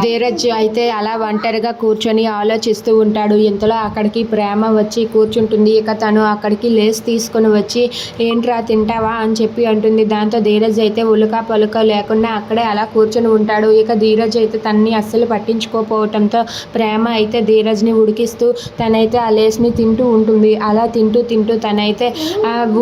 ధీరజ్ అయితే అలా ఒంటరిగా కూర్చొని ఆలోచిస్తూ ఉంటాడు. ఇంతలో అక్కడికి ప్రేమ వచ్చి కూర్చుంటుంది. ఇక తను అక్కడికి లేస్ తీసుకొని వచ్చి ఏంట్రా తింటావా అని చెప్పి అంటుంది. దాంతో ధీరజ్ అయితే ఉలుక పలుక లేకుండా అక్కడే అలా కూర్చొని ఉంటాడు. ఇక ధీరజ్ అయితే తనని అస్సలు పట్టించుకోపోవటంతో ప్రేమ అయితే ధీరజ్ని ఉడికిస్తూ తనైతే ఆ లేస్ని తింటూ ఉంటుంది. అలా తింటూ తింటూ తనైతే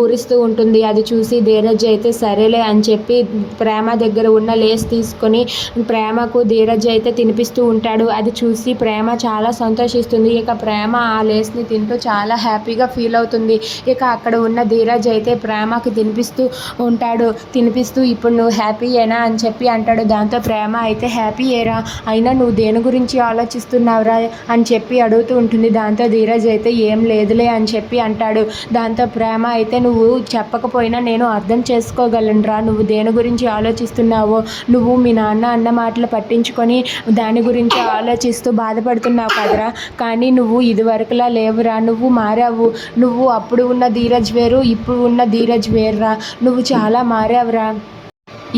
ఊరిస్తూ ఉంటుంది. అది చూసి ధీరజ్ అయితే సరేలే అని చెప్పి ప్రేమ దగ్గర ఉన్న లేస్ తీసుకొని ప్రేమకు ధీరజ్ అయితే తినిపిస్తూ ఉంటాడు. అది చూసి ప్రేమ చాలా సంతోషిస్తుంది. ఇక ప్రేమ ఆ లేస్ని తింటూ చాలా హ్యాపీగా ఫీల్ అవుతుంది. ఇక అక్కడ ఉన్న ధీరజ్ అయితే ప్రేమకు తినిపిస్తూ ఉంటాడు. తినిపిస్తూ ఇప్పుడు నువ్వు హ్యాపీయేనా అని చెప్పి అంటాడు. దాంతో ప్రేమ అయితే హ్యాపీయేరా, అయినా నువ్వు దేని గురించి ఆలోచిస్తున్నావురా అని చెప్పి అడుగుతూ ఉంటుంది. దాంతో ధీరజ్ అయితే ఏం లేదులే అని చెప్పి అంటాడు. దాంతో ప్రేమ అయితే నువ్వు చెప్పకపోయినా నేను అర్థం చేసుకోగలనురా నువ్వు దేని గురించి ఆలోచిస్తున్నావో. నువ్వు మీ నాన్న అన్న మాటలు పట్టించుకొని దాని గురించి ఆలోచిస్తూ బాధపడుతున్నావు కదరా, కానీ నువ్వు ఇదివరకులా లేవురా, నువ్వు మారావు. నువ్వు అప్పుడు ఉన్న ధీరజ్ వేరు, ఇప్పుడు ఉన్న ధీరజ్ వేరురా, నువ్వు చాలా మారావురా.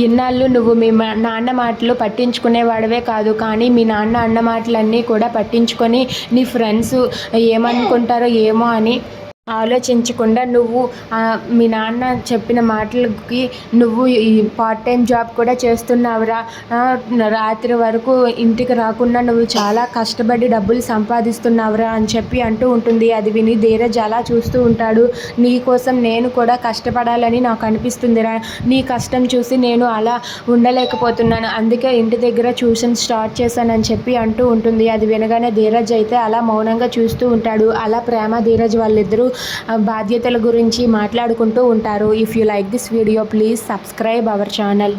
ఇన్నాళ్ళు నువ్వు మీ నాన్న మాటలు పట్టించుకునేవాడివే కాదు, కానీ మీ నాన్న అన్న మాటలన్నీ కూడా పట్టించుకొని నీ ఫ్రెండ్స్ ఏమనుకుంటారో ఏమో అని ఆలోచించకుండా నువ్వు మీ నాన్న చెప్పిన మాటలకి నువ్వు ఈ పార్ట్ టైం జాబ్ కూడా చేస్తున్నావురా. రాత్రి వరకు ఇంటికి రాకుండా నువ్వు చాలా కష్టపడి డబ్బులు సంపాదిస్తున్నావురా అని చెప్పి అంటూ ఉంటుంది. అది విని ధీరజ్ అలా చూస్తూ ఉంటాడు. నీ కోసం నేను కూడా కష్టపడాలని నాకు అనిపిస్తుందిరా, నీ కష్టం చూసి నేను అలా ఉండలేకపోతున్నాను, అందుకే ఇంటి దగ్గర ట్యూషన్ స్టార్ట్ చేశానని చెప్పి అంటూ ఉంటుంది. అది వినగానే ధీరజ్ అయితే అలా మౌనంగా చూస్తూ ఉంటాడు. అలా ప్రేమ ధీరజ్ వాళ్ళిద్దరూ బాధ్యతల గురించి మాట్లాడుకుంటూ ఉంటారు. If you like this video please subscribe our channel.